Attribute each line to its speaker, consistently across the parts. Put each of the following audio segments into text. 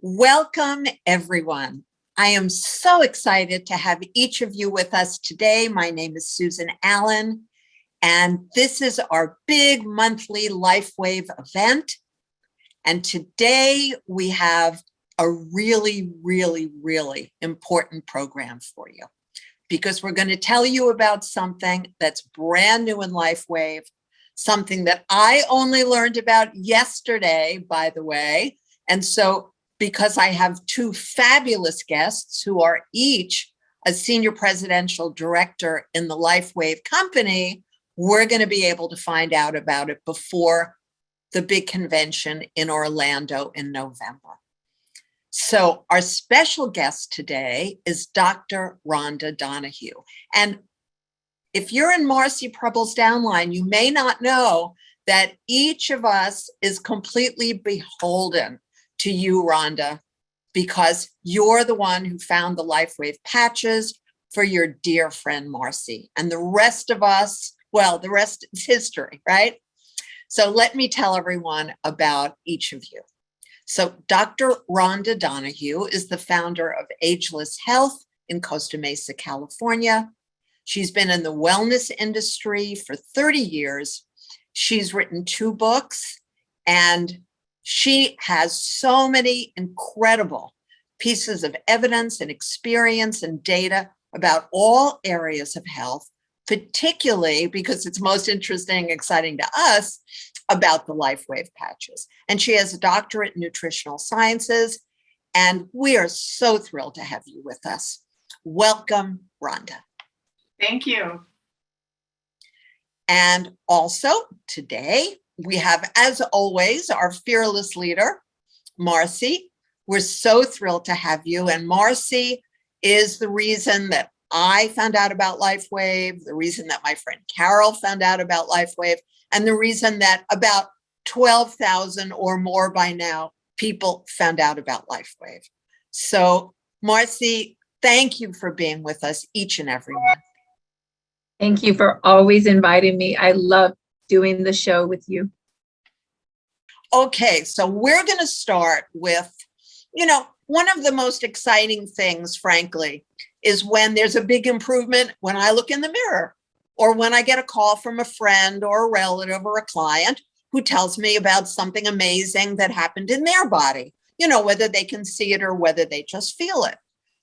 Speaker 1: Welcome, everyone. I am so excited to have each of you with us today. My name is Susan Allan, and this is our big monthly Lifewave event. And today we have a really, really, really important program for you because we're going to tell you about something that's brand new in Lifewave, something that I only learned about yesterday, by the way. And so because I have two fabulous guests who are each a senior presidential director in the Lifewave company, we're going to be able to find out about it before the big convention in Orlando in November. So our special guest today is Dr. Rhonda Donahue. And if you're in Marci Preble's downline, you may not know that each of us is completely beholden to you, Rhonda, because you're the one who found the Lifewave patches for your dear friend, Marci. And the rest of us, well, the rest is history, right? So let me tell everyone about each of you. So Dr. Rhonda Donahue is the founder of Ageless Health in Costa Mesa, California. She's been in the wellness industry for 30 years. She's written 2 books, and she has so many incredible pieces of evidence and experience and data about all areas of health, particularly because it's most interesting and exciting to us about the Lifewave patches. And she has a doctorate in Nutritional Sciences, and we are so thrilled to have you with us. Welcome, Rhonda.
Speaker 2: Thank you.
Speaker 1: And also today, we have, as always, our fearless leader, Marci. We're so thrilled to have you. And Marci is the reason that I found out about Lifewave, the reason that my friend Carol found out about Lifewave, and the reason that about 12,000 or more by now people found out about Lifewave. So, Marci, thank you for being with us each and every month.
Speaker 3: Thank you for always inviting me. I love doing the show with you.
Speaker 1: Okay, so we're going to start with, one of the most exciting things, frankly, is when there's a big improvement when I look in the mirror or when I get a call from a friend or a relative or a client who tells me about something amazing that happened in their body, whether they can see it or whether they just feel it.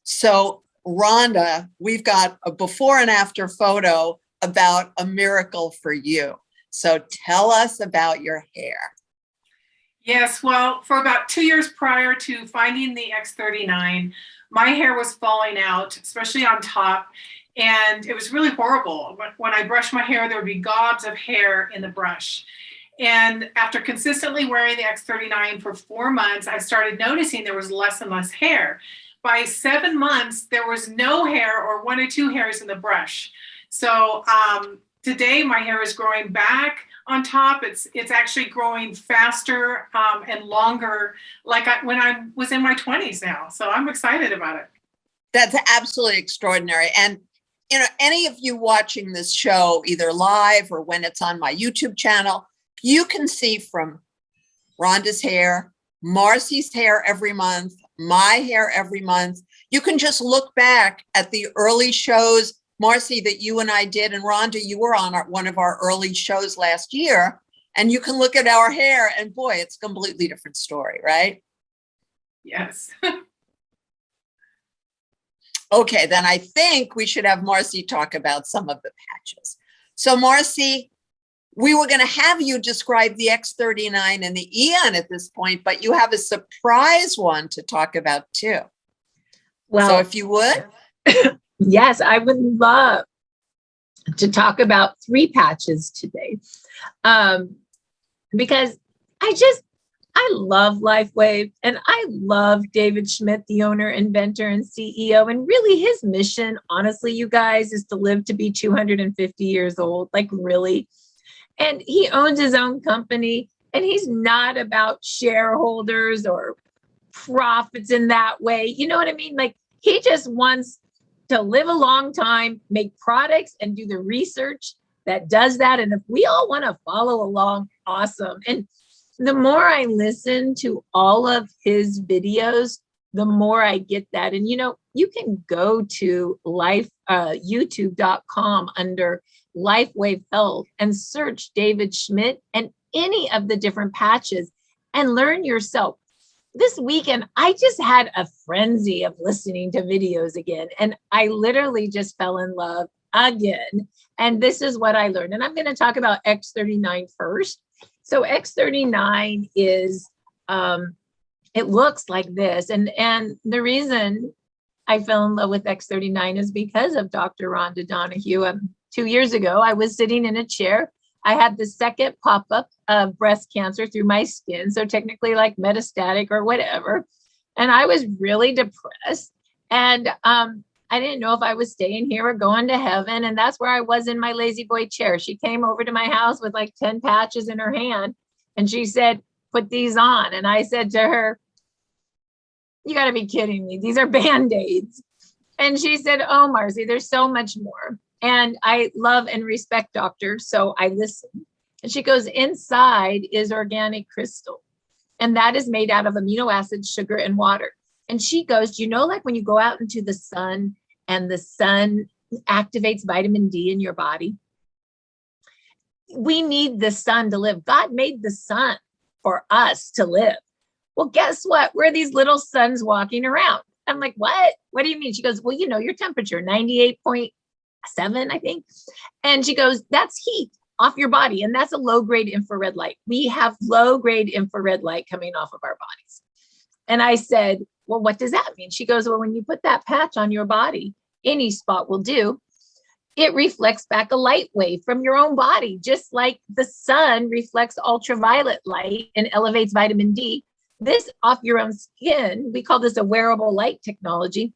Speaker 1: So, Rhonda, we've got a before and after photo about a miracle for you. So tell us about your hair.
Speaker 2: Yes, well, for about 2 years prior to finding the X39, my hair was falling out, especially on top, and it was really horrible. When I brushed my hair, there would be gobs of hair in the brush. And after consistently wearing the X39 for 4 months, I started noticing there was less and less hair. By 7 months, there was no hair or 1 or 2 hairs in the brush. So today my hair is growing back on top. It's actually growing faster and longer, like when I was in my 20s now. So I'm excited about it.
Speaker 1: That's absolutely extraordinary. And, any of you watching this show, either live or when it's on my YouTube channel, you can see from Rhonda's hair, Marci's hair every month, my hair every month. You can just look back at the early shows, Marci, that you and I did, and Rhonda, you were on one of our early shows last year, and you can look at our hair, and boy, it's a completely different story, right?
Speaker 2: Yes.
Speaker 1: Okay, then I think we should have Marci talk about some of the patches. So, Marci, we were going to have you describe the X39 and the Eon at this point, but you have a surprise one to talk about too. Well, so if you would.
Speaker 3: Yes, I would love to talk about 3 patches today because I love Lifewave and I love David Schmidt, the owner, inventor, and CEO. And really his mission, honestly, you guys, is to live to be 250 years old, like really. And he owns his own company and he's not about shareholders or profits in that way. You know what I mean? Like he just wants to live a long time, make products and do the research that does that. And if we all want to follow along, awesome. And the more I listen to all of his videos, the more I get that. And, you can go to youtube.com under Lifewave Health and search David Schmidt and any of the different patches and learn yourself. This weekend, I just had a frenzy of listening to videos again, and I literally just fell in love again. And this is what I learned. And I'm going to talk about X39 first. So X39 is, it looks like this. And the reason I fell in love with X39 is because of Dr. Rhonda Donahue. 2 years ago, I was sitting in a chair. I had the second pop-up of breast cancer through my skin. So technically like metastatic or whatever. And I was really depressed. And I didn't know if I was staying here or going to heaven. And that's where I was in my lazy boy chair. She came over to my house with like 10 patches in her hand. And she said, put these on. And I said to her, you got to be kidding me. These are Band-Aids. And she said, oh, Marci, there's so much more. And I love and respect doctors. So I listen. And she goes, inside is organic crystal. And that is made out of amino acids, sugar, and water. And she goes, like when you go out into the sun and the sun activates vitamin D in your body? We need the sun to live. God made the sun for us to live. Well, guess what? We're these little suns walking around. I'm like, what? What do you mean? She goes, well, your temperature, 98.7, I think. And she goes, that's heat off your body. And that's a low-grade infrared light. We have low-grade infrared light coming off of our bodies. And I said, well, what does that mean? She goes, well, when you put that patch on your body, any spot will do, it reflects back a light wave from your own body, just like the sun reflects ultraviolet light and elevates vitamin D. This off your own skin, we call this a wearable light technology,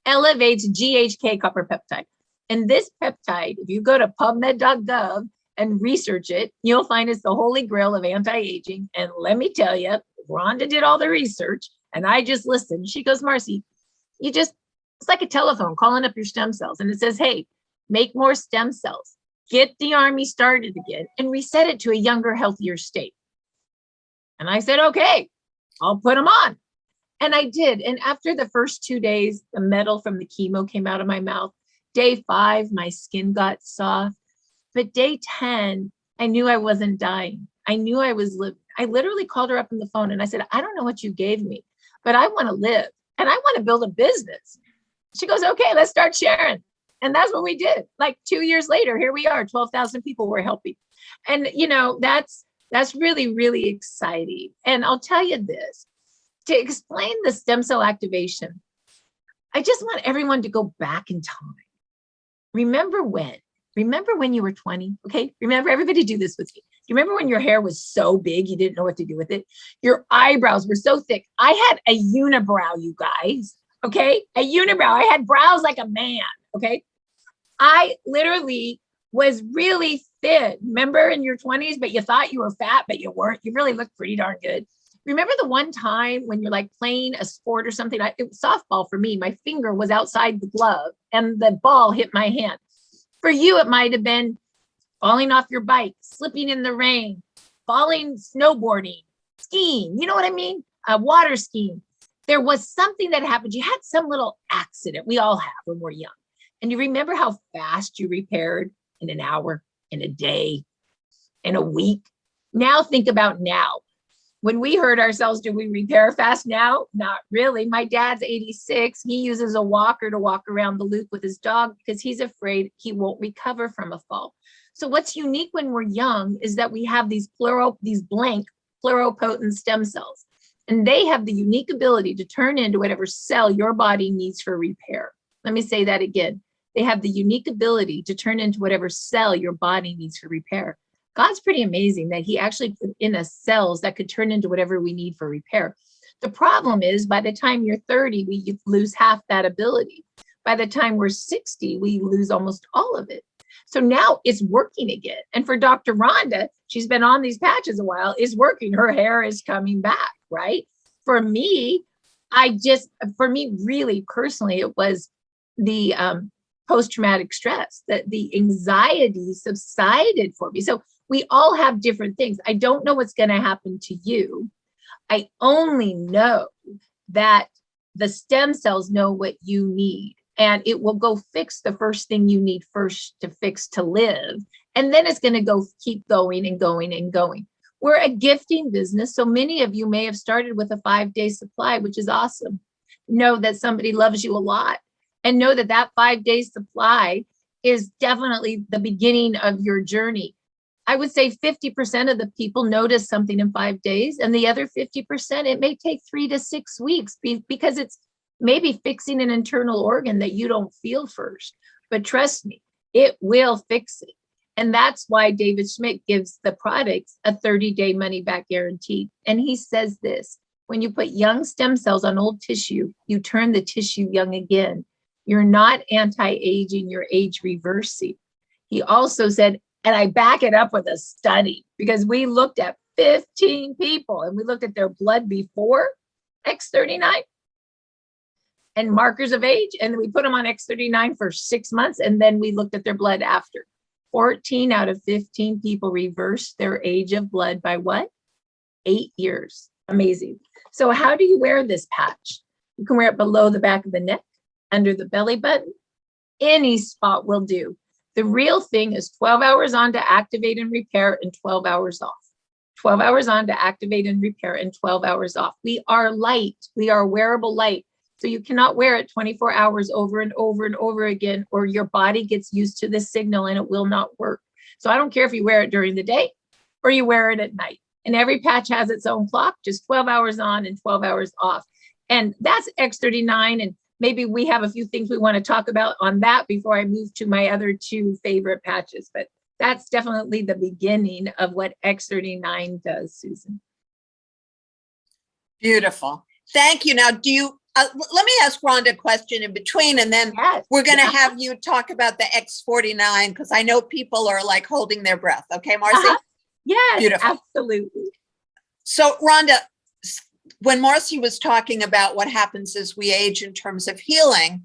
Speaker 3: elevates GHK copper peptide. And this peptide, if you go to PubMed.gov and research it, you'll find it's the holy grail of anti-aging. And let me tell you, Rhonda did all the research and I just listened. She goes, Marci, it's like a telephone calling up your stem cells. And it says, hey, make more stem cells, get the army started again and reset it to a younger, healthier state. And I said, okay, I'll put them on. And I did. And after the first 2 days, the metal from the chemo came out of my mouth. Day 5, my skin got soft. But day 10, I knew I wasn't dying. I knew I was living. I literally called her up on the phone and I said, I don't know what you gave me, but I want to live and I want to build a business. She goes, okay, let's start sharing. And that's what we did. Like 2 years later, here we are, 12,000 people we're helping. And, that's really, really exciting. And I'll tell you this, to explain the stem cell activation, I just want everyone to go back in time. Remember when you were 20, okay? Remember, everybody do this with me. You remember when your hair was so big, you didn't know what to do with it? Your eyebrows were so thick. I had a unibrow, you guys, okay? A unibrow. I had brows like a man, okay? I literally was really thin. Remember in your 20s, but you thought you were fat, but you weren't. You really looked pretty darn good. Remember the one time when you're like playing a sport or something? It was softball for me. My finger was outside the glove and the ball hit my hand. For you, it might have been falling off your bike, slipping in the rain, falling, snowboarding, skiing. You know what I mean? Water skiing. There was something that happened. You had some little accident. We all have when we're young. And you remember how fast you repaired in an hour, in a day, in a week? Now think about now. When we hurt ourselves, do we repair fast now? Not really. My dad's 86. He uses a walker to walk around the loop with his dog because he's afraid he won't recover from a fall. So what's unique when we're young is that we have these blank pluripotent stem cells, and they have the unique ability to turn into whatever cell your body needs for repair. Let me say that again. They have the unique ability to turn into whatever cell your body needs for repair. God's pretty amazing that he actually put in us cells that could turn into whatever we need for repair. The problem is by the time you're 30, we lose half that ability. By the time we're 60, we lose almost all of it. So now it's working again. And for Dr. Rhonda, she's been on these patches a while, is working. Her hair is coming back, right? For me, really personally, it was the post-traumatic stress, that the anxiety subsided for me. So We all have different things. I don't know what's going to happen to you. I only know that the stem cells know what you need, and it will go fix the first thing you need first to fix to live. And then it's going to go keep going and going and going. We're a gifting business. So many of you may have started with a 5-day supply, which is awesome. Know that somebody loves you a lot, and know that that 5-day supply is definitely the beginning of your journey. I would say 50% of the people notice something in 5 days, and the other 50%, it may take 3 to 6 weeks because it's maybe fixing an internal organ that you don't feel first. But trust me, it will fix it. And that's why David Schmidt gives the products a 30-day money-back guarantee. And he says this: when you put young stem cells on old tissue, you turn the tissue young again. You're not anti-aging, you're age reversing. He also said, and I back it up with a study, because we looked at 15 people and we looked at their blood before X39 and markers of age. And we put them on X39 for 6 months. And then we looked at their blood after. 14 out of 15 people reversed their age of blood by what? 8 years. Amazing. So how do you wear this patch? You can wear it below the back of the neck, under the belly button. Any spot will do. The real thing is 12 hours on to activate and repair and 12 hours off. 12 hours on to activate and repair and 12 hours off. We are light. We are wearable light. So you cannot wear it 24 hours over and over and over again, or your body gets used to this signal and it will not work. So I don't care if you wear it during the day or you wear it at night. And every patch has its own clock, just 12 hours on and 12 hours off. And that's X39. And maybe we have a few things we want to talk about on that before I move to my other 2 favorite patches. But that's definitely the beginning of what X39 does, Susan.
Speaker 1: Beautiful. Thank you. Now, do you, let me ask Rhonda a question in between, and then
Speaker 3: Yes.
Speaker 1: we're going to have you talk about the X49, because I know people are like holding their breath. Okay, Marci?
Speaker 3: Yes,
Speaker 1: Beautiful.
Speaker 3: absolutely.
Speaker 1: So Rhonda, when Marci was talking about what happens as we age in terms of healing,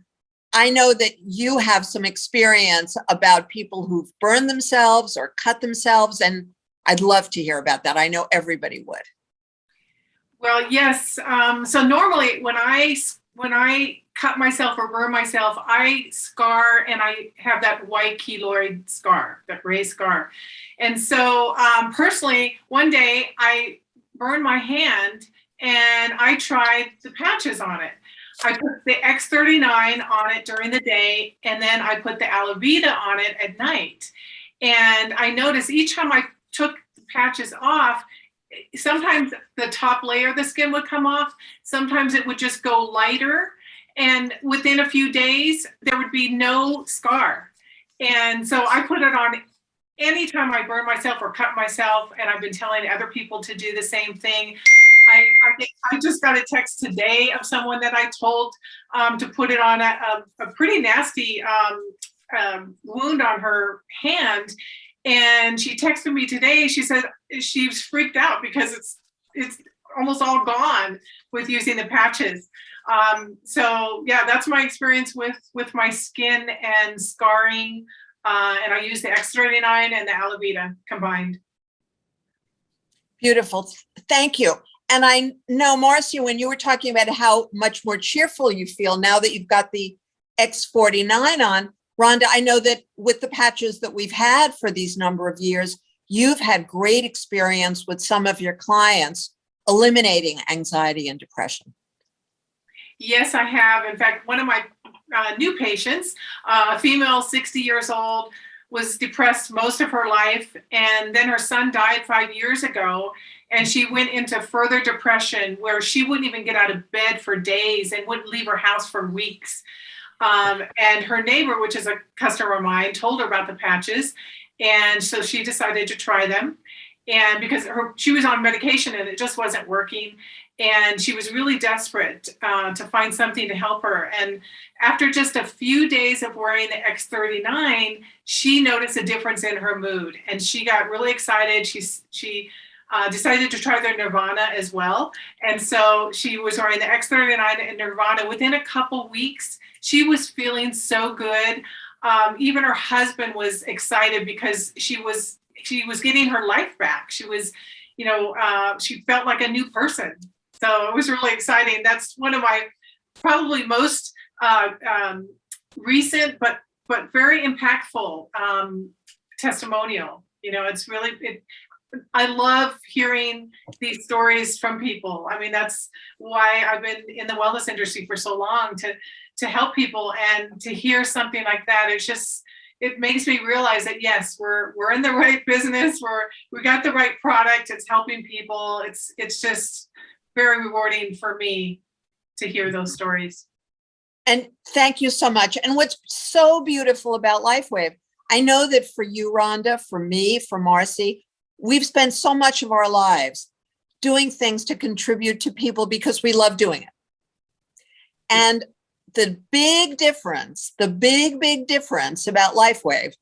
Speaker 1: I know that you have some experience about people who've burned themselves or cut themselves, and I'd love to hear about that. I know everybody would.
Speaker 2: Well, yes. So normally when I cut myself or burn myself, I scar, and I have that white keloid scar, that gray scar. And so personally, one day I burned my hand and I tried the patches on it. I put the X39 on it during the day, and then I put the Alavita on it at night. And I noticed each time I took the patches off, sometimes the top layer of the skin would come off. Sometimes it would just go lighter. And within a few days, there would be no scar. And so I put it on anytime I burn myself or cut myself. And I've been telling other people to do the same thing. I just got a text today of someone that I told to put it on a pretty nasty wound on her hand. And she texted me today. She said she's freaked out because it's almost all gone with using the patches. So yeah, that's my experience with my skin and scarring. And I use the X39 and the Alavita combined.
Speaker 1: Beautiful. Thank you. And I know, Marci, when you were talking about how much more cheerful you feel now that you've got the X49 on, Rhonda, I know that with the patches that we've had for these number of years, you've had great experience with some of your clients eliminating anxiety and depression.
Speaker 2: Yes, I have. In fact, one of my new patients, a female 60 years old, was depressed most of her life. And then her son died 5 years ago. And she went into further depression where she wouldn't even get out of bed for days and wouldn't leave her house for weeks. And her neighbor, which is a customer of mine, told her about the patches. And so she decided to try them. And because she was on medication and it just wasn't working. And she was really desperate to find something to help her. And after just a few days of wearing the X39, she noticed a difference in her mood. And she got really excited. She decided to try their Nirvana as well. And so she was wearing the X39 and Nirvana. Within a couple weeks, she was feeling so good. Even her husband was excited because she was she was getting her life back. She was, she felt like a new person. So it was really exciting. That's one of my probably most recent, but very impactful testimonial. It's really, I love hearing these stories from people. I mean, that's why I've been in the wellness industry for so long, to help people, and to hear something like that. It makes me realize that yes, we're in the right business. We got the right product. It's helping people. It's just very rewarding for me to hear those stories.
Speaker 1: And thank you so much. And what's so beautiful about Lifewave, I know that for you, Rhonda, for me, for Marci, we've spent so much of our lives doing things to contribute to people because we love doing it. And the big difference, the big difference about Lifewave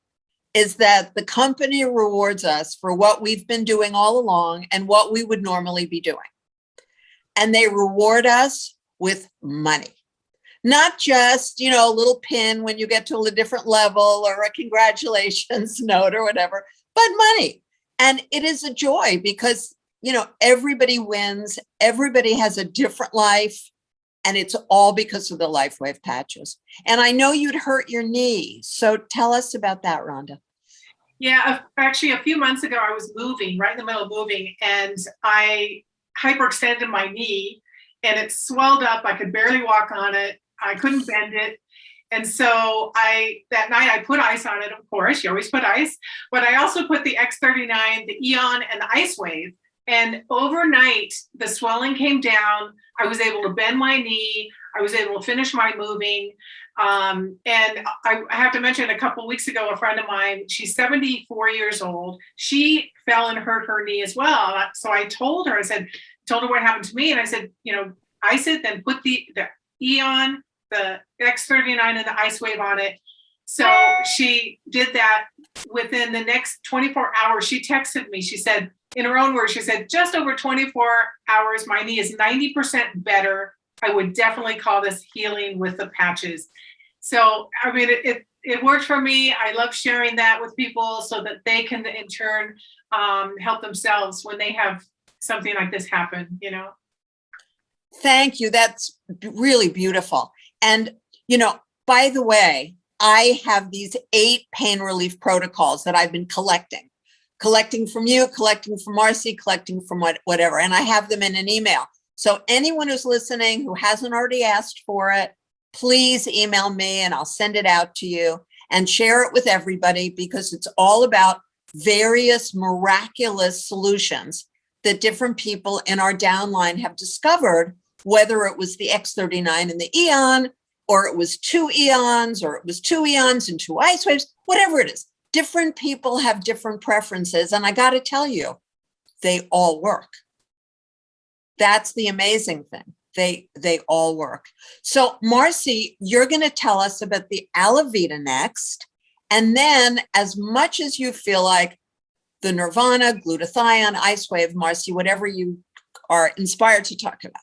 Speaker 1: is that the company rewards us for what we've been doing all along and what we would normally be doing. And they reward us with money. Not just, a little pin when you get to a different level or a congratulations note or whatever, but money. And it is a joy because, everybody wins. Everybody has a different life. And it's all because of the Lifewave patches. And I know you'd hurt your knee. So tell us about that, Rhonda.
Speaker 2: Yeah, actually, a few months ago, I was moving, right in the middle of moving, and I hyperextended my knee, and it swelled up. I could barely walk on it. I couldn't bend it. And so that night I put ice on it, of course, you always put ice, but I also put the X39, the Eon, and the Icewave. And overnight, the swelling came down. I was able to bend my knee. I was able to finish my moving. And I have to mention, a couple of weeks ago, a friend of mine, she's 74 years old. She fell and hurt her knee as well. So I told her what happened to me. And I said, ice it, then put the Eon, the X39, and the Icewave on it. So she did that. Within the next 24 hours, she texted me. She said, in her own words, she said, just over 24 hours, my knee is 90% better. I would definitely call this healing with the patches. So, I mean, it worked for me. I love sharing that with people so that they can, in turn, help themselves when they have something like this happen,
Speaker 1: Thank you. That's really beautiful. And, by the way, I have these 8 pain relief protocols that I've been collecting from you, collecting from Marci, collecting from whatever. And I have them in an email. So anyone who's listening who hasn't already asked for it, please email me and I'll send it out to you and share it with everybody, because it's all about various miraculous solutions that different people in our downline have discovered, whether it was the X39 and the Eon, or it was 2 Eons, or it was 2 Eons and 2 Icewaves, whatever it is. Different people have different preferences. And I got to tell you, they all work. That's the amazing thing. They all work. So Marci, you're going to tell us about the Alavita next. And then, as much as you feel like, the Nirvana, glutathione, Icewave, Marci, whatever you are inspired to talk about.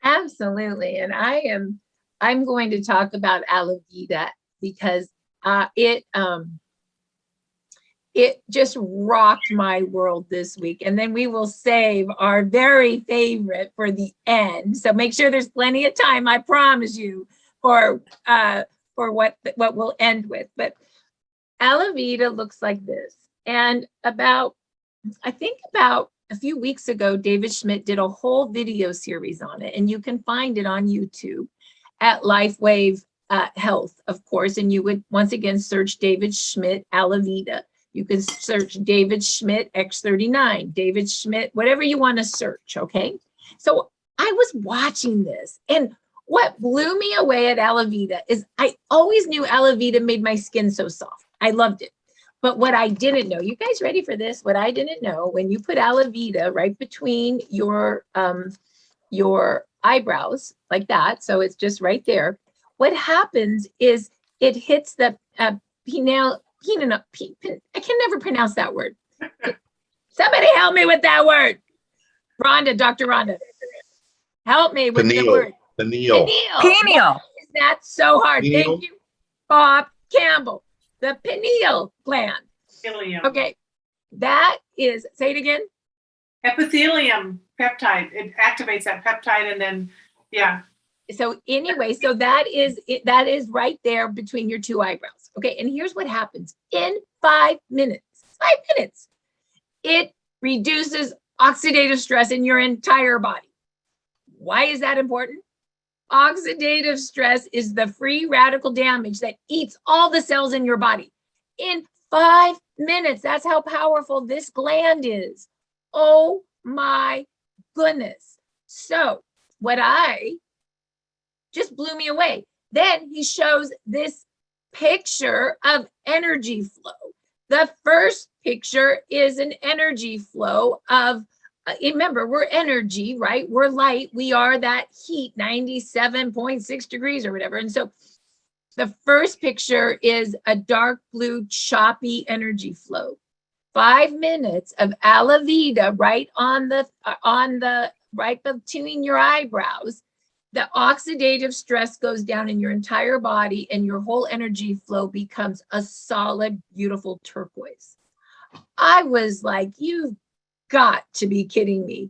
Speaker 3: Absolutely. And I'm going to talk about Alavita because it just rocked my world this week. And then we will save our very favorite for the end. So make sure there's plenty of time, I promise you, for what we'll end with. But Alavita looks like this. And I think about a few weeks ago, David Schmidt did a whole video series on it. And you can find it on YouTube at Lifewave Health, of course. And you would, once again, search David Schmidt Alavita. You can search David Schmidt X39, David Schmidt, whatever you want to search, okay? So I was watching this, and what blew me away at Alavita is I always knew Alavita made my skin so soft. I loved it. But what I didn't know, you guys ready for this? What I didn't know, when you put Alavita right between your eyebrows like that, so it's just right there, what happens is it hits the pineal, I can never pronounce that word. Somebody help me with that word. Rhonda, Dr. Rhonda, help me with the word.
Speaker 4: Pineal.
Speaker 3: Is that so hard?
Speaker 4: Pineal.
Speaker 3: Thank you, Bob Campbell. The pineal gland.
Speaker 2: Ileum.
Speaker 3: Okay. That is, say it again.
Speaker 2: Epithelium peptide. It activates that peptide and then, yeah.
Speaker 3: So anyway, so that is it, that is right there between your two eyebrows. Okay, and here's what happens in 5 minutes. 5 minutes, it reduces oxidative stress in your entire body. Why is that important? Oxidative stress is the free radical damage that eats all the cells in your body in 5 minutes. That's how powerful this gland is. Oh my goodness. So what I just blew me away. Then he shows this picture of energy flow. The first picture is an energy flow of, remember, we're energy, right? We're light. We are that heat, 97.6 degrees or whatever. And so the first picture is a dark blue, choppy energy flow. 5 minutes of Alavita right right between your eyebrows. The oxidative stress goes down in your entire body and your whole energy flow becomes a solid, beautiful turquoise. I was like, you've got to be kidding me.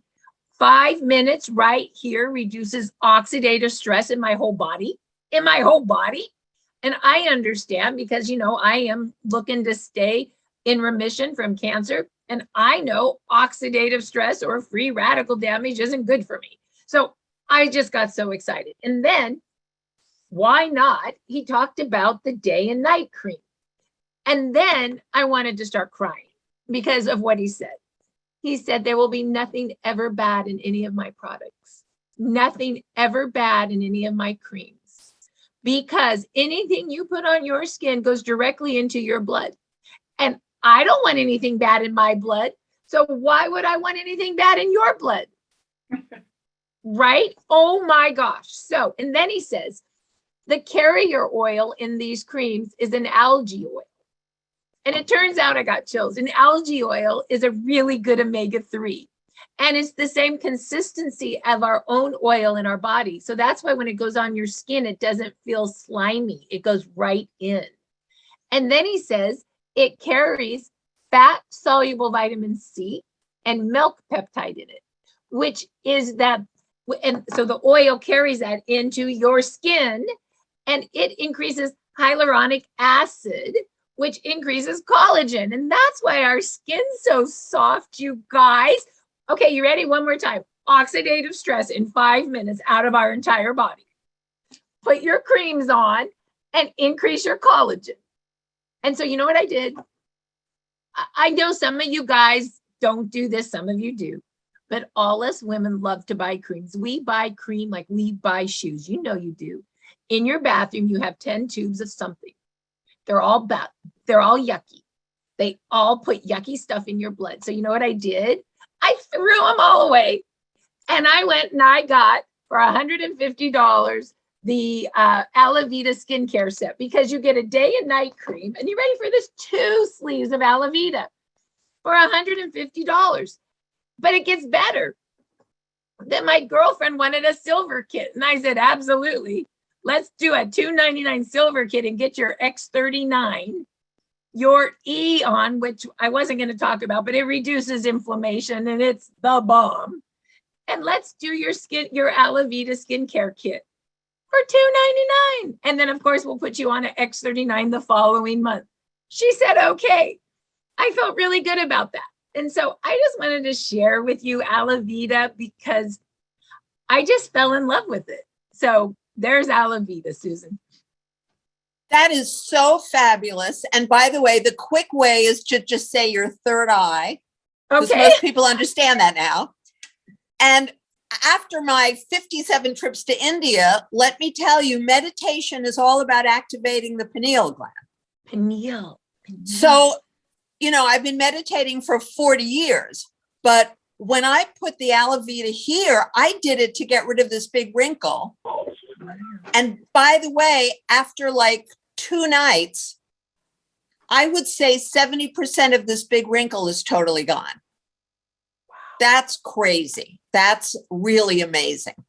Speaker 3: 5 minutes right here reduces oxidative stress in my whole body, And I understand because, I am looking to stay in remission from cancer. And I know oxidative stress or free radical damage isn't good for me. So I just got so excited. And then, why not? He talked about the day and night cream. And then I wanted to start crying because of what he said. He said, there will be nothing ever bad in any of my products. Nothing ever bad in any of my creams. Because anything you put on your skin goes directly into your blood. And I don't want anything bad in my blood. So why would I want anything bad in your blood? Right? Oh my gosh. So, and then he says, the carrier oil in these creams is an algae oil. And it turns out, I got chills. An algae oil is a really good omega-3. And it's the same consistency of our own oil in our body. So that's why when it goes on your skin, it doesn't feel slimy. It goes right in. And then he says it carries fat-soluble vitamin C and milk peptide in it, which is that. And so the oil carries that into your skin and it increases hyaluronic acid, which increases collagen. And that's why our skin's so soft, you guys. Okay, you ready? One more time. Oxidative stress in 5 minutes out of our entire body. Put your creams on and increase your collagen. And so you know what I did? I know some of you guys don't do this. Some of you do. But all us women love to buy creams. We buy cream like we buy shoes. You know you do. In your bathroom, you have 10 tubes of something. They're all yucky. They all put yucky stuff in your blood. So you know what I did? I threw them all away. And I went and I got for $150 the Alavita skincare set because you get a day and night cream. And you ready for this? 2 sleeves of Alavita for $150. But it gets better. Then my girlfriend wanted a silver kit. And I said, absolutely. Let's do a $2.99 silver kit and get your X39, your Eon, which I wasn't going to talk about, but it reduces inflammation and it's the bomb. And let's do your Alavita skincare kit for $2.99. And then, of course, we'll put you on an X39 the following month. She said, okay. I felt really good about that. And so I just wanted to share with you Alavita because I just fell in love with it. So there's Alavita, Susan.
Speaker 1: That is so fabulous. And by the way, the quick way is to just say your third eye. Because most people understand that now. And after my 57 trips to India, let me tell you, meditation is all about activating the pineal gland.
Speaker 3: Pineal.
Speaker 1: So, I've been meditating for 40 years, but when I put the Alavita here, I did it to get rid of this big wrinkle. And by the way, after like 2 nights, I would say 70% of this big wrinkle is totally gone. That's crazy. That's really amazing.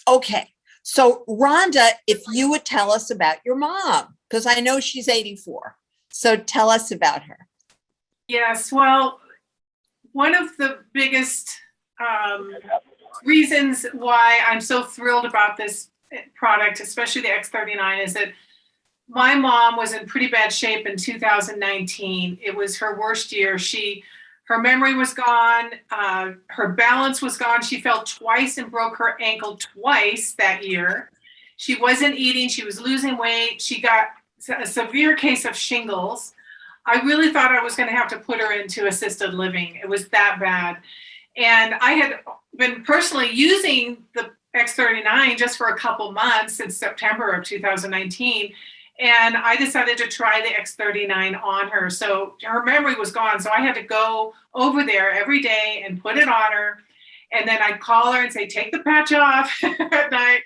Speaker 1: Okay. So Rhonda, if you would tell us about your mom, because I know she's 84. So tell us about her.
Speaker 2: Yes, well, one of the biggest reasons why I'm so thrilled about this product, especially the X39, is that my mom was in pretty bad shape in 2019. It was her worst year. Her memory was gone. Her balance was gone. She fell twice and broke her ankle twice that year. She wasn't eating. She was losing weight. She got a severe case of shingles. I really thought I was going to have to put her into assisted living. It was that bad. And I had been personally using the X39 just for a couple months since September of 2019. And I decided to try the X39 on her. So her memory was gone. So I had to go over there every day and put it on her. And then I'd call her and say, take the patch off at night.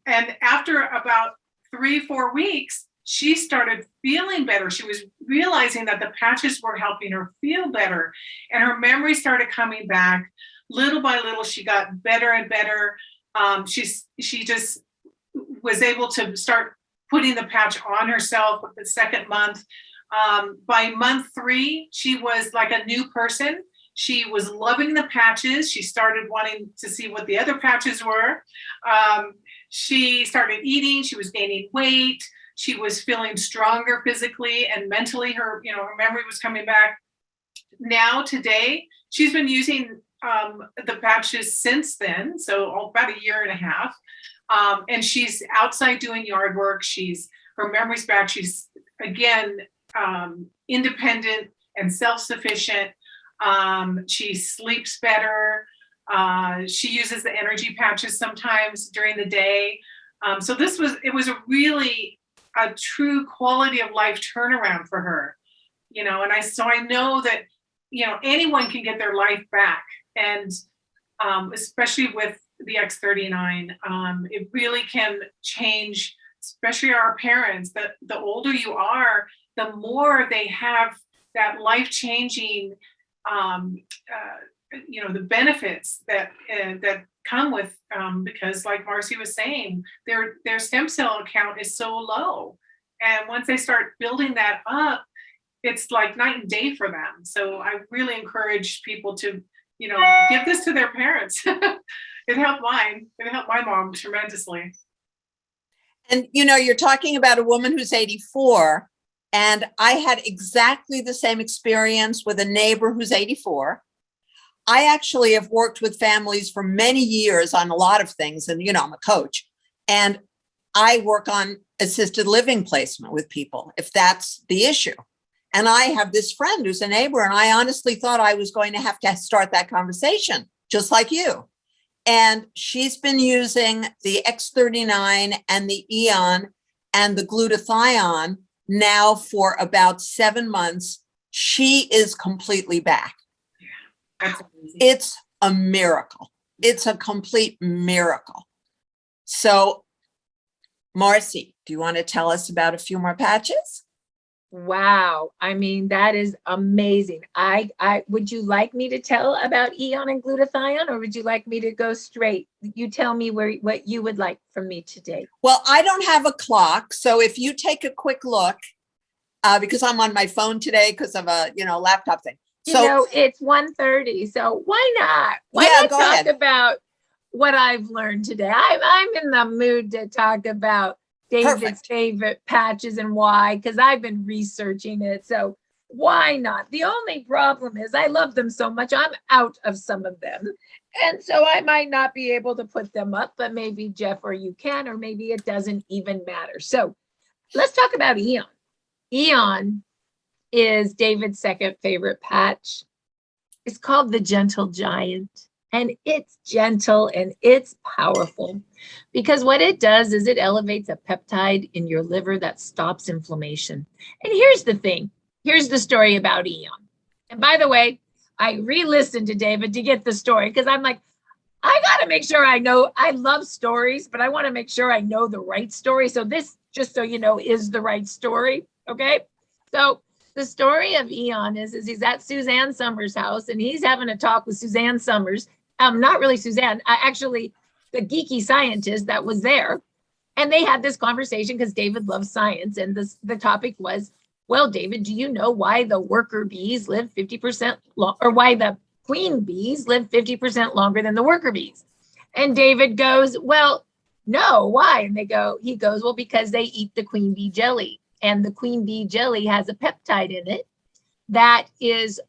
Speaker 2: And after about 3-4 weeks, she started feeling better. She was realizing that the patches were helping her feel better. And her memory started coming back. Little by little, she got better and better. She just was able to start putting the patch on herself with the second month. By month 3, she was like a new person. She was loving the patches. She started wanting to see what the other patches were. She started eating. She was gaining weight. She was feeling stronger physically and mentally. Her memory was coming back. Now Today, she's been using the patches since then, so about a year and a half. And she's outside doing yard work. Her memory's back. She's again independent and self-sufficient. She sleeps better. She uses the energy patches sometimes during the day. So it was a true quality of life turnaround for her, and I know that, anyone can get their life back. And especially with the X39, it really can change, especially our parents. The older you are, the more they have that life-changing, the benefits that come with, because like Marci was saying, their stem cell count is so low. And once they start building that up, it's like night and day for them. So I really encourage people to, give this to their parents. It helped mine. It helped my mom tremendously.
Speaker 1: And, you're talking about a woman who's 84, and I had exactly the same experience with a neighbor who's 84. I actually have worked with families for many years on a lot of things, and, I'm a coach, and I work on assisted living placement with people, if that's the issue. And I have this friend who's a neighbor, and I honestly thought I was going to have to start that conversation, just like you. And she's been using the X39 and the Eon and the glutathione now for about 7 months. She is completely back.
Speaker 2: That's amazing.
Speaker 1: It's a miracle. It's a complete miracle. So, Marci, do you want to tell us about a few more patches?
Speaker 3: Wow. I mean, that is amazing. I would you like me to tell about Eon and glutathione, or would you like me to go straight? You tell me what you would like from me today.
Speaker 1: Well, I don't have a clock. So if you take a quick look, because I'm on my phone today because of a, laptop thing. So
Speaker 3: it's 1:30. So why not? Why not talk about what I've learned today? I'm in the mood to talk about David's favorite patches and why, because I've been researching it. So why not? The only problem is I love them so much. I'm out of some of them. And so I might not be able to put them up, but maybe Jeff or you can, or maybe it doesn't even matter. So let's talk about Eon. Eon is David's second favorite patch. It's called the Gentle Giant. And it's gentle and it's powerful because what it does is it elevates a peptide in your liver that stops inflammation. And here's the thing. Here's the story about Eon. And by the way, I re-listened to David to get the story because I'm like, I got to make sure I know. I love stories, but I want to make sure I know the right story. So this, just so you know, is the right story. Okay. So the story of Eon is he's at Suzanne Summers' house and he's having a talk with Suzanne Summers. Not really Suzanne, actually the geeky scientist that was there. And they had this conversation because David loves science. And the topic was, Well, David, do you know why the worker bees live 50% or why the queen bees live 50% longer than the worker bees? And David goes, well, no, why? And he goes, well, because they eat the queen bee jelly, and the queen bee jelly has a peptide in it that is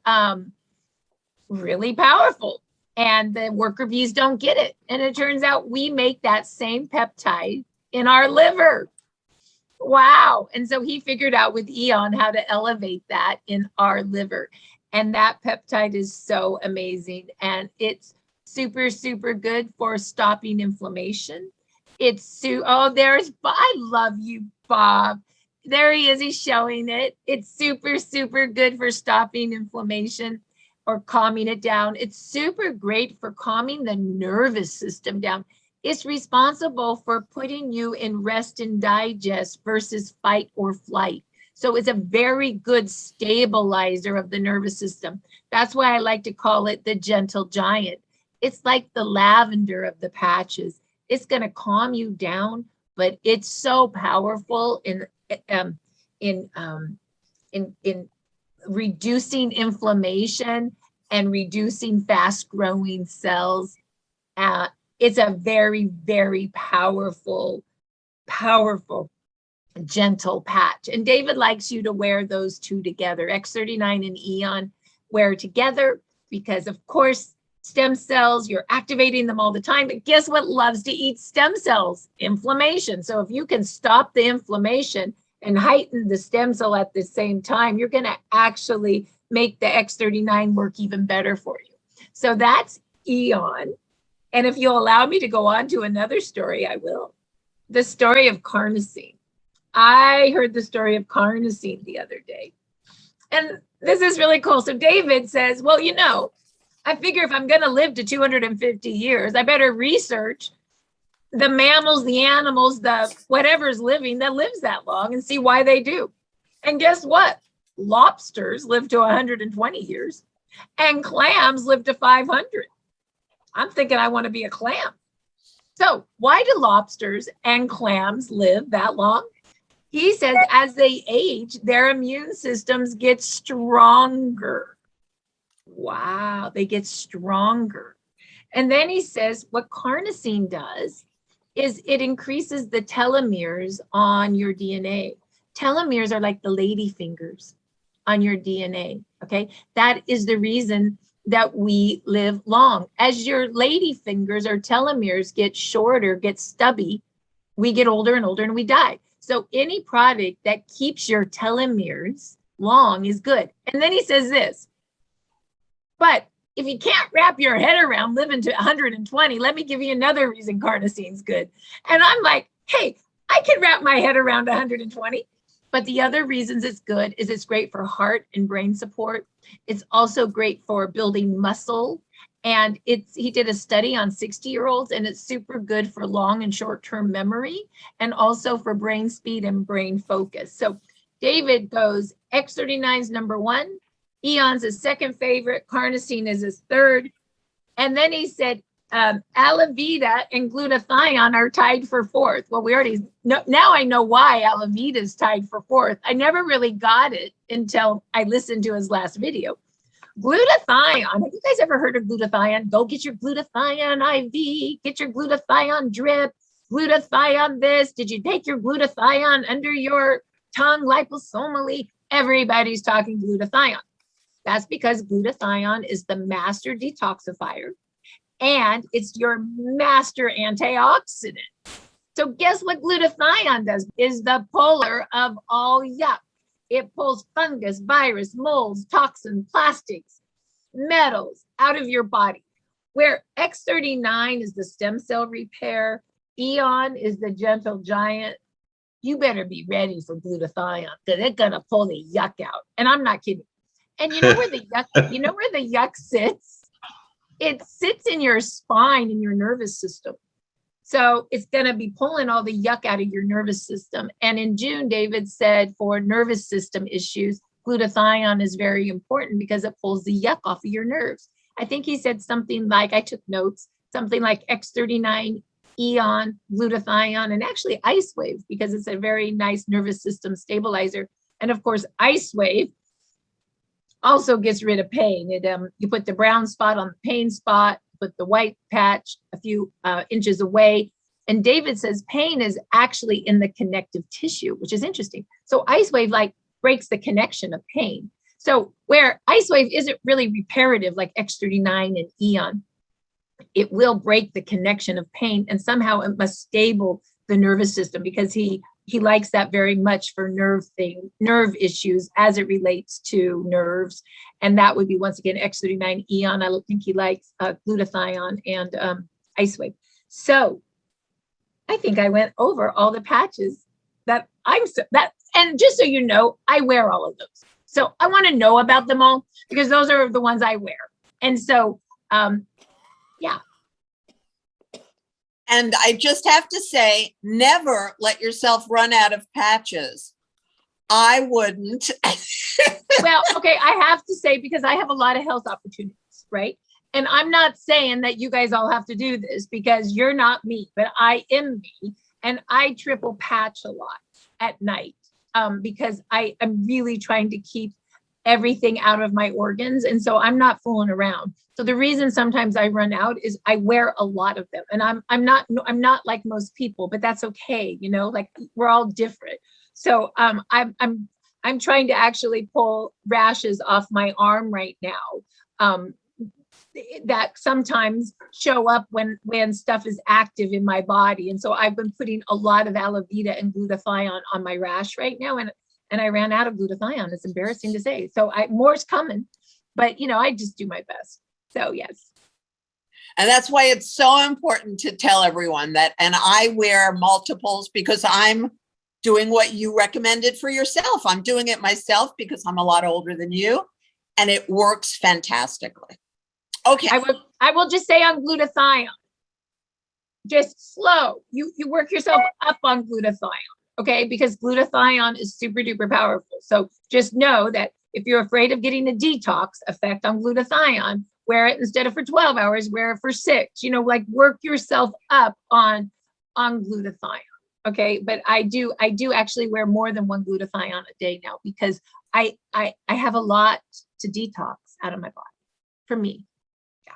Speaker 3: really powerful, and the worker bees don't get it. And it turns out we make that same peptide in our liver. Wow. And so he figured out with Eon how to elevate that in our liver. And that peptide is so amazing. And it's super, super good for stopping inflammation. I love you, Bob. There he is, he's showing it. It's super, super good for stopping inflammation or calming it down. It's super great for calming the nervous system down. It's responsible for putting you in rest and digest versus fight or flight. So it's a very good stabilizer of the nervous system. That's why I like to call it the gentle giant. It's like the lavender of the patches. It's going to calm you down, but it's so powerful in reducing inflammation and reducing fast-growing cells. It's a very, very powerful, gentle patch. And David likes you to wear those two together. X39 and Eon wear together because, of course, stem cells, you're activating them all the time. But guess what loves to eat stem cells? Inflammation. So if you can stop the inflammation and heighten the stem cell at the same time, you're going to actually make the X39 work even better for you. So that's Eon. And if you'll allow me to go on to another story, I will. The story of carnosine. I heard the story of carnosine the other day. And this is really cool. So David says, well, I figure if I'm going to live to 250 years, I better research the mammals, the animals, the whatever's living that lives that long and see why they do. And guess what? Lobsters live to 120 years and clams live to 500. I'm thinking I want to be a clam. So why do lobsters and clams live that long? He says as they age, their immune systems get stronger. Wow, they get stronger. And then he says what carnosine does is it increases the telomeres on your DNA. Telomeres are like the lady fingers on your DNA, okay? That is the reason that we live long. As your lady fingers or telomeres get shorter, get stubby, we get older and older and we die. So any product that keeps your telomeres long is good. And then he says this, but if you can't wrap your head around living to 120, let me give you another reason carnosine's good. And I'm like, hey, I can wrap my head around 120. But the other reasons it's good is it's great for heart and brain support. It's also great for building muscle. And he did a study on 60-year-olds, and it's super good for long and short-term memory and also for brain speed and brain focus. So David goes, X39 is number one, Eon's his second favorite, carnosine is his third. And then he said, Alavita and glutathione are tied for fourth. Well, we already know, now I know why Alavita is tied for fourth. I never really got it until I listened to his last video. Glutathione, have you guys ever heard of glutathione? Go get your glutathione IV, get your glutathione drip, glutathione this. Did you take your glutathione under your tongue liposomally? Everybody's talking glutathione. That's because glutathione is the master detoxifier and it's your master antioxidant. So guess what glutathione does? Is the puller of all yuck. It pulls fungus, virus, molds, toxins, plastics, metals out of your body. Where X39 is the stem cell repair, Eon is the gentle giant, you better be ready for glutathione because it's gonna pull the yuck out. And I'm not kidding. And you know where the yuck sits? It sits in your spine, in your nervous system. So it's going to be pulling all the yuck out of your nervous system. And in June, David said for nervous system issues, glutathione is very important because it pulls the yuck off of your nerves. I think he said something like, I took notes, something like X39, Eon, glutathione, and actually Icewave, because it's a very nice nervous system stabilizer. And of course, Icewave also gets rid of pain. You put the brown spot on the pain spot, put the white patch a few inches away. And David says pain is actually in the connective tissue, which is interesting. So Icewave like breaks the connection of pain. So where Icewave isn't really reparative like X39 and Eon, it will break the connection of pain, and somehow it must stable the nervous system, because he likes that very much for nerve issues as it relates to nerves. And that would be, once again, X39 Eon. I think he likes glutathione and Icewave. So I think I went over all the patches that and just so you know, I wear all of those. So I want to know about them all, because those are the ones I wear. And so, yeah.
Speaker 1: And I just have to say, never let yourself run out of patches. I wouldn't.
Speaker 3: Well, okay, I have to say, because I have a lot of health opportunities, right? And I'm not saying that you guys all have to do this, because you're not me, but I am me. And I triple patch a lot at night because I am really trying to keep everything out of my organs. And so I'm not fooling around. So the reason sometimes I run out is I wear a lot of them, and I'm not like most people, but that's okay. You know, like we're all different. So I'm trying to actually pull rashes off my arm right now that sometimes show up when stuff is active in my body. And so I've been putting a lot of Alavita and glutathione on my rash right now. And I ran out of glutathione. It's embarrassing to say. So more's coming, but you know, I just do my best. So yes.
Speaker 1: And that's why it's so important to tell everyone that, and I wear multiples because I'm doing what you recommended for yourself. I'm doing it myself because I'm a lot older than you, and it works fantastically. Okay.
Speaker 3: I will just say on glutathione, just slow. You work yourself up on glutathione, okay? Because glutathione is super duper powerful. So just know that if you're afraid of getting a detox effect on glutathione, wear it instead of for 12 hours, wear it for 6, you know, like work yourself up on glutathione. Okay. But I do actually wear more than one glutathione a day now, because I have a lot to detox out of my body for me. Yeah.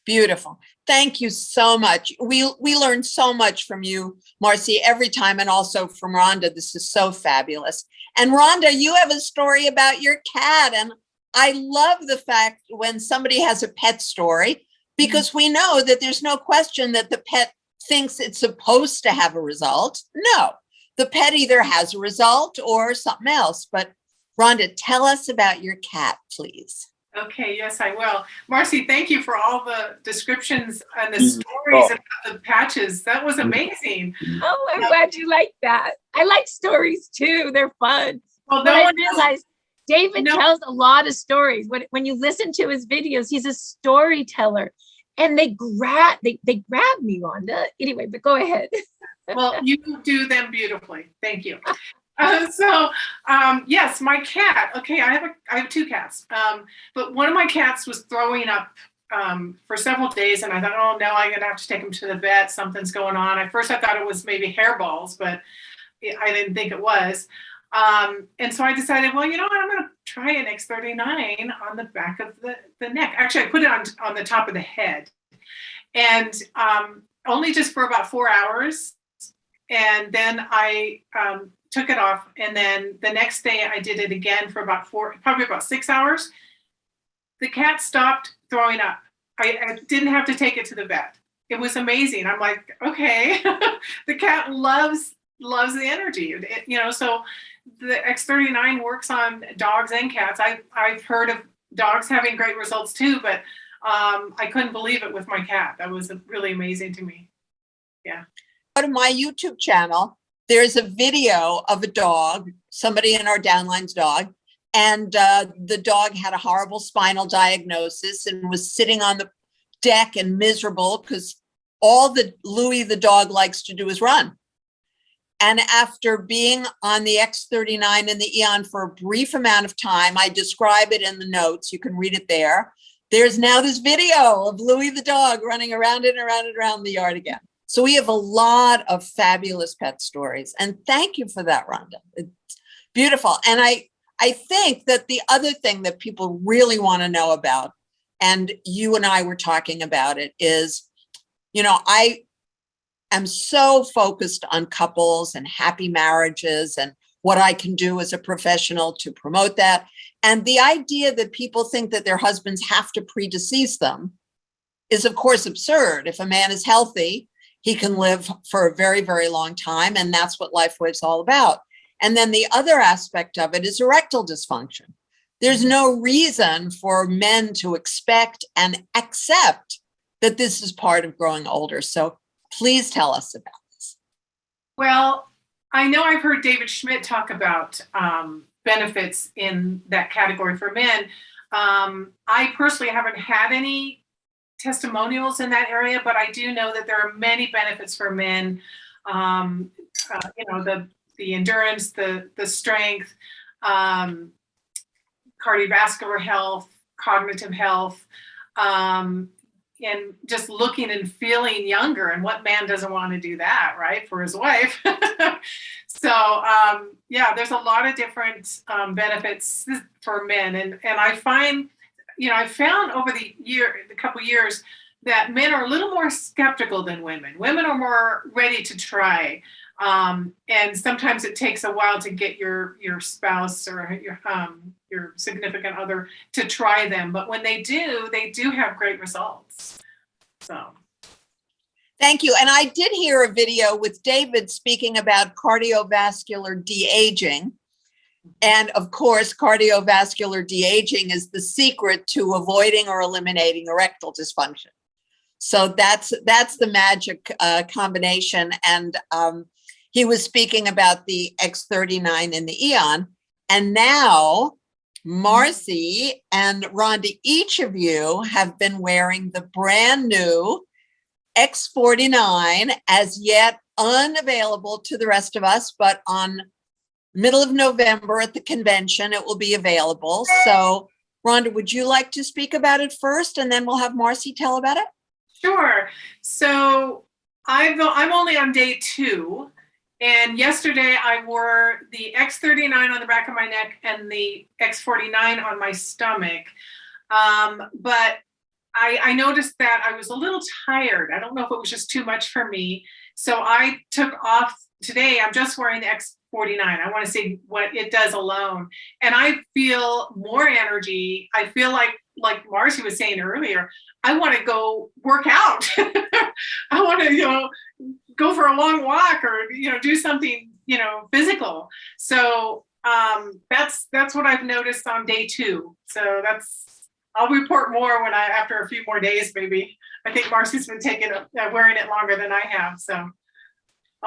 Speaker 1: Beautiful. Thank you so much. We learn so much from you, Marci, every time, and also from Rhonda. This is so fabulous. And Rhonda, you have a story about your cat, and I love the fact when somebody has a pet story, because we know that there's no question that the pet thinks it's supposed to have a result. No, the pet either has a result or something else. But Rhonda, tell us about your cat, please.
Speaker 2: Okay, yes, I will. Marci, thank you for all the descriptions and the stories about the patches. That was amazing.
Speaker 3: Oh, I'm glad you like that. I like stories too. They're fun.
Speaker 2: Well,
Speaker 3: But I realized David tells a lot of stories. When you listen to his videos, he's a storyteller, and they grab me, Rhonda. Anyway, but go ahead.
Speaker 2: Well, you do them beautifully. Thank you. Yes, my cat. Okay, I have 2 cats. But one of my cats was throwing up for several days, and I thought, oh no, I'm gonna have to take him to the vet. Something's going on. At first, I thought it was maybe hairballs, but I didn't think it was. And so I decided, well, you know what, I'm going to try an X39 on the back of the neck. Actually, I put it on the top of the head, and only just for about 4 hours. And then I took it off. And then the next day I did it again for probably about 6 hours. The cat stopped throwing up. I didn't have to take it to the vet. It was amazing. I'm like, okay, the cat loves the energy, so the X39 works on dogs and cats. I've heard of dogs having great results too, but I couldn't believe it with my cat. That was really amazing to me. Yeah.
Speaker 1: Go to my YouTube channel. There's a video of a dog, somebody in our downline's dog, and the dog had a horrible spinal diagnosis and was sitting on the deck and miserable because all that Louis the dog likes to do is run. And after being on the X39 and the Eon for a brief amount of time, I describe it in the notes. You can read it there. There's now this video of Louis the dog running around and around and around the yard again. So we have a lot of fabulous pet stories. And thank you for that, Rhonda. Beautiful. And I think that the other thing that people really want to know about, and you and I were talking about it, is, I am so focused on couples and happy marriages and what I can do as a professional to promote that. And the idea that people think that their husbands have to predecease them is, of course, absurd. If a man is healthy, he can live for a very, very long time. And that's what Lifewave's all about. And then the other aspect of it is erectile dysfunction. There's no reason for men to expect and accept that this is part of growing older. So please tell us about this.
Speaker 2: Well, I know I've heard David Schmidt talk about benefits in that category for men. I personally haven't had any testimonials in that area, but I do know that there are many benefits for men. The endurance, the strength, cardiovascular health, cognitive health, and just looking and feeling younger. And what man doesn't want to do that, right, for his wife? So, there's a lot of different benefits for men. And I find, I found over the couple years that men are a little more skeptical than women. Women are more ready to try. And sometimes it takes a while to get your spouse or your significant other to try them. But when they do have great results. So.
Speaker 1: Thank you. And I did hear a video with David speaking about cardiovascular de-aging. And of course, cardiovascular de-aging is the secret to avoiding or eliminating erectile dysfunction. So that's the magic combination. And he was speaking about the X39 in the Eon. And now Marci and Rhonda, each of you have been wearing the brand new X49, as yet unavailable to the rest of us, but on middle of November at the convention, it will be available. So Rhonda, would you like to speak about it first, and then we'll have Marci tell about it?
Speaker 2: Sure. So I'm only on day 2. And yesterday I wore the X39 on the back of my neck and the X49 on my stomach. But I noticed that I was a little tired. I don't know if it was just too much for me. So I took off today. I'm just wearing the X49. I want to see what it does alone. And I feel more energy. I feel like Marci was saying earlier, I want to go work out. I want to, go for a long walk or, do something, physical. So that's what I've noticed on day 2. So I'll report more after a few more days, maybe. I think Marci's been wearing it longer than I have. So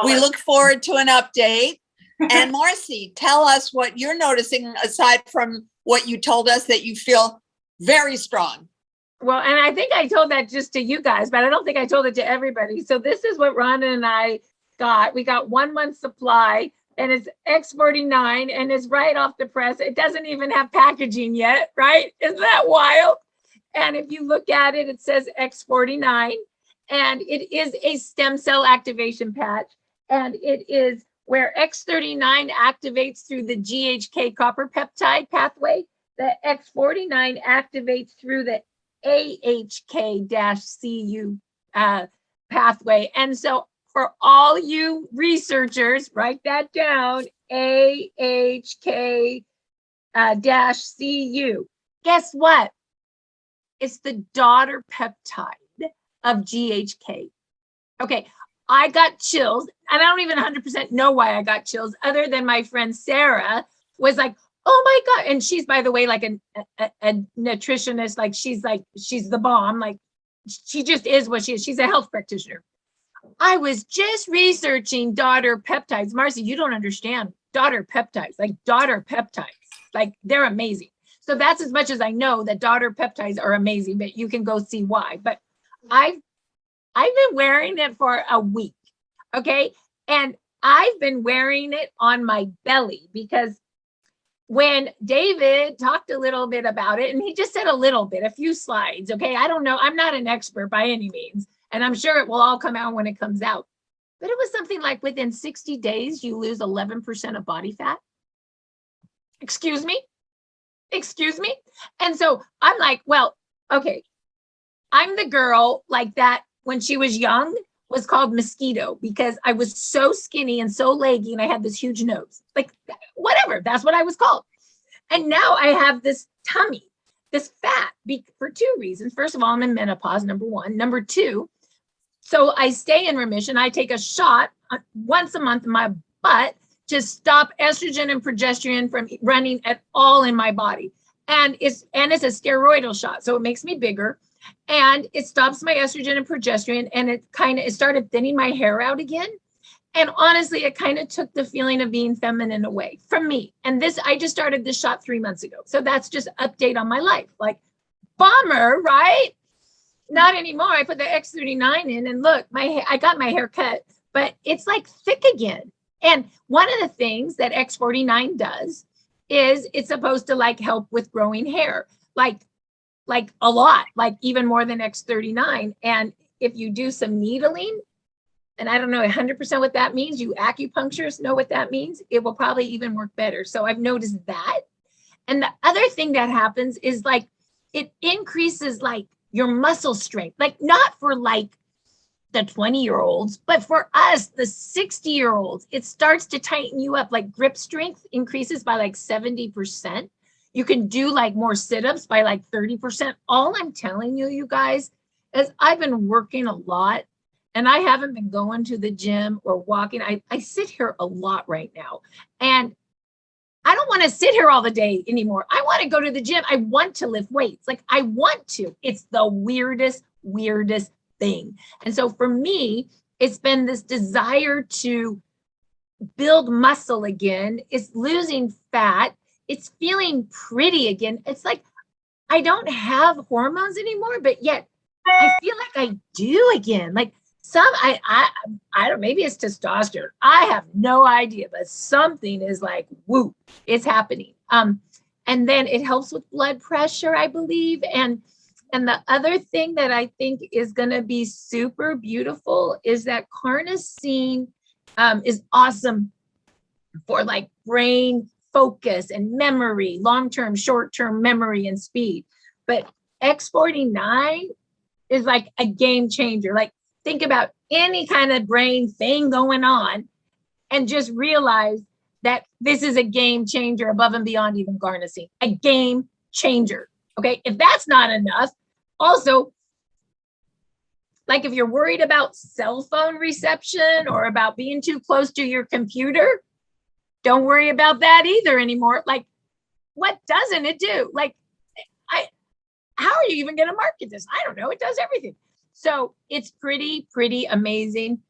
Speaker 1: we look forward to an update. And Marci, tell us what you're noticing aside from what you told us, that you feel very strong.
Speaker 3: Well, and I think I told that just to you guys, but I don't think I told it to everybody. So this is what Rhonda and I got. We got 1 month supply, and it's X49, and it's right off the press. It doesn't even have packaging yet, right? Isn't that wild? And if you look at it, it says X49, and it is a stem cell activation patch, and it is where X39 activates through the GHK copper peptide pathway. The X49 activates through the AHK-CU pathway. And so for all you researchers, write that down, AHK-CU. Guess what? It's the daughter peptide of GHK. Okay, I got chills, and I don't even 100% know why I got chills, other than my friend Sarah was like, oh my God. And she's, by the way, like a nutritionist, she's the bomb. Like, she just is what she is. She's a health practitioner. I was just researching daughter peptides. Marci, you don't understand daughter peptides, they're amazing. So that's as much as I know that daughter peptides are amazing, but you can go see why. But I've been wearing it for a week. Okay. And I've been wearing it on my belly because when David talked a little bit about it, and he just said a few slides, okay? I don't know. I'm not an expert by any means, and I'm sure it will all come out when it comes out. But it was something like within 60 days, you lose 11% of body fat. excuse me? Excuse me? And so I'm like, well, okay, I'm the girl like that when she was young was called Mosquito because I was so skinny and so leggy and I had this huge nose. Like, whatever, that's what I was called. And now I have this tummy, this fat, for two reasons. First of all, I'm in menopause, number one. Number two, so I stay in remission. I take a shot once a month in my butt to stop estrogen and progesterone from running at all in my body. And it's a steroidal shot. So it makes me bigger and it stops my estrogen and progesterone. And it started thinning my hair out again. And honestly, it kind of took the feeling of being feminine away from me. And I just started this shot 3 months ago. So that's just an update on my life. Like, bummer, right? Not anymore. I put the X39 in and look, I got my hair cut, but it's like thick again. And one of the things that X49 does is it's supposed to like help with growing hair, like a lot, like even more than X39. And if you do some needling, and I don't know 100% what that means, you acupuncturists know what that means, it will probably even work better. So I've noticed that. And the other thing that happens is like, it increases like your muscle strength, like not for like the 20-year-olds, but for us, the 60-year-olds, it starts to tighten you up. Like grip strength increases by like 70%. You can do like more sit-ups by like 30%. All I'm telling you, you guys, is I've been working a lot and I haven't been going to the gym or walking. I sit here a lot right now. And I don't want to sit here all the day anymore. I want to go to the gym. I want to lift weights. Like I want to. It's the weirdest thing. And so for me, it's been this desire to build muscle again. It's losing fat. It's feeling pretty again. It's like I don't have hormones anymore, but yet I feel like I do again. Like I don't, maybe it's testosterone. I have no idea, but something is like, whoop, it's happening. And then it helps with blood pressure, I believe. And the other thing that I think is going to be super beautiful is that carnosine is awesome for like brain focus and memory, long-term, short-term memory and speed. But X49 is like a game changer. Like think about any kind of brain thing going on and just realize that this is a game changer above and beyond even carnosine, a game changer. Okay, if that's not enough, also, like if you're worried about cell phone reception or about being too close to your computer, don't worry about that either anymore. Like, what doesn't it do? Like, how are you even going to market this? I don't know. It does everything. So it's pretty amazing.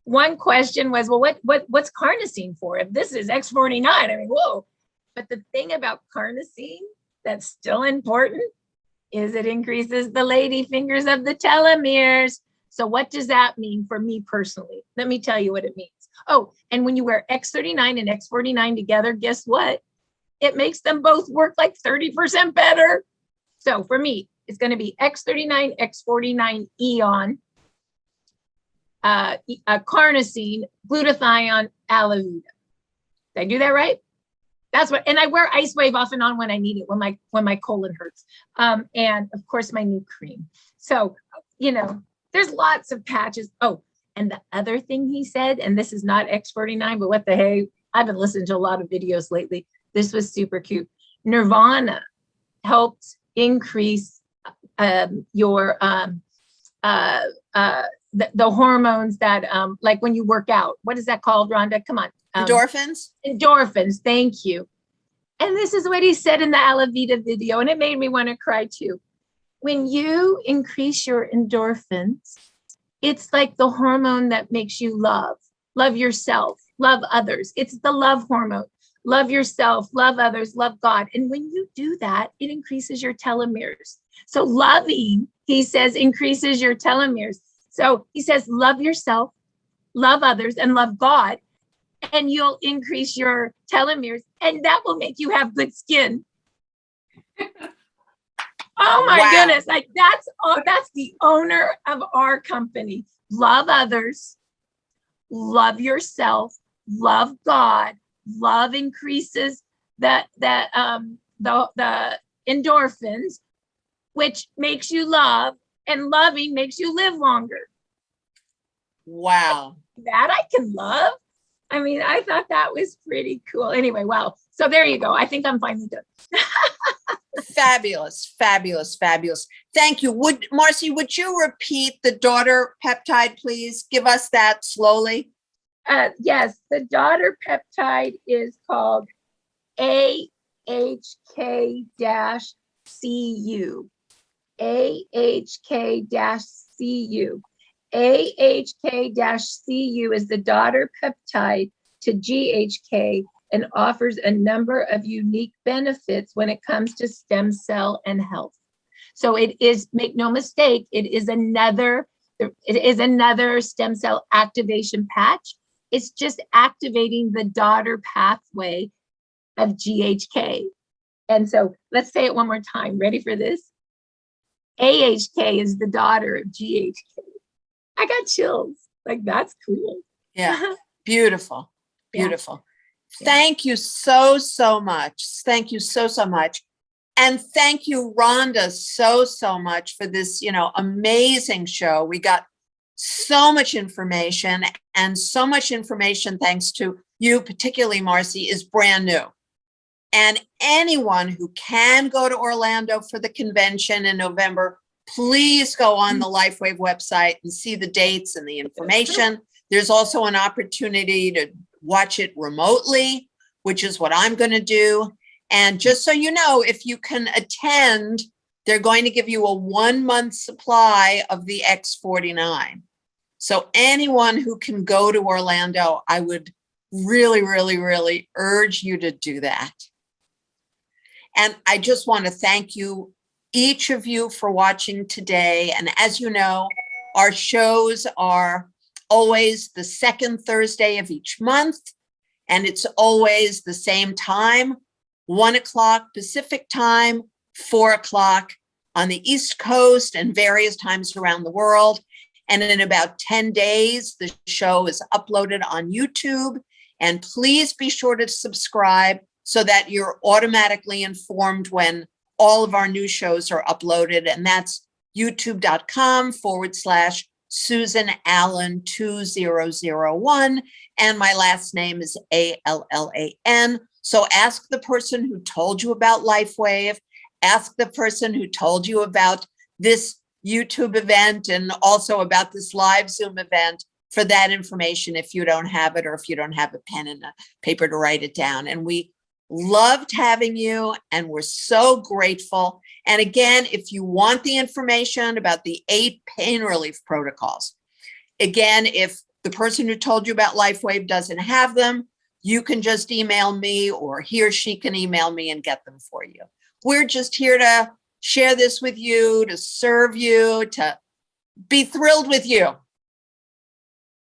Speaker 3: One question was, well, what's carnosine for? If this is X49, I mean, whoa. But the thing about carnosine that's still important is it increases the lady fingers of the telomeres. So what does that mean for me personally? Let me tell you what it means. Oh, and when you wear X39 and X49 together, guess what? It makes them both work like 30% better. So for me, it's going to be X39, X49 Eon, carnosine, glutathione, Alavita. Did I do that right? That's what, and I wear Icewave off and on when I need it, when my colon hurts. And of course my new cream. So, there's lots of patches. Oh, and the other thing he said, and this is not X49, but what the hey, I've been listening to a lot of videos lately. This was super cute. Nirvana helped increase your the hormones that like when you work out. What is that called, Rhonda? Come on.
Speaker 1: Endorphins?
Speaker 3: Endorphins, thank you. And this is what he said in the Alavita video, and it made me want to cry too. When you increase your endorphins, it's like the hormone that makes you love yourself, love others. It's the love hormone. Love yourself, love others, love God. And when you do that, it increases your telomeres. So loving, he says, increases your telomeres. So he says, love yourself, love others, and love God. And you'll increase your telomeres, and that will make you have good skin. Oh my goodness. Like that's the owner of our company. Love others, love yourself, love God, love increases the endorphins, which makes you love, and loving makes you live longer.
Speaker 1: Wow.
Speaker 3: That I can love. I mean, I thought that was pretty cool. Anyway, wow. So there you go. I think I'm finally done.
Speaker 1: Fabulous, fabulous, fabulous. Thank you. Marci, would you repeat the daughter peptide, please? Give us that slowly.
Speaker 3: Yes, the daughter peptide is called AHK-CU. AHK-CU. AHK-CU is the daughter peptide to GHK and offers a number of unique benefits when it comes to stem cell and health. So it is, make no mistake, it is another stem cell activation patch. It's just activating the daughter pathway of GHK. And so let's say it one more time. Ready for this? AHK is the daughter of GHK. I got chills. Like, that's cool.
Speaker 1: Yeah. Beautiful. Beautiful.
Speaker 3: Yeah.
Speaker 1: Thank you so, so much. Thank you so, so much. And thank you, Rhonda, so, so much for this, amazing show. We got so much information, and so much information, thanks to you, particularly Marci, is brand new. And anyone who can go to Orlando for the convention in November, please go on the Lifewave website and see the dates and the information. There's also an opportunity to watch it remotely, which is what I'm going to do. And just so you know, if you can attend, they're going to give you a 1-month supply of the X49. So anyone who can go to Orlando, I would really, really, really urge you to do that. And I just want to thank you, each of you, for watching today. And as you know, our shows are always the second Thursday of each month, and it's always the same time, 1 o'clock Pacific time, 4 o'clock on the East Coast, and various times around the world. And in about 10 days, the show is uploaded on YouTube. And please be sure to subscribe so that you're automatically informed when all of our new shows are uploaded. And that's youtube.com/Susan Allan 2001. And my last name is Allan. So ask the person who told you about Lifewave. Ask the person who told you about this YouTube event and also about this live Zoom event for that information if you don't have it, or if you don't have a pen and a paper to write it down. And we loved having you, and we're so grateful. And again, if you want the information about the 8 pain relief protocols, again, if the person who told you about Lifewave doesn't have them, you can just email me, or he or she can email me and get them for you. We're just here to share this with you, to serve you, to be thrilled with you.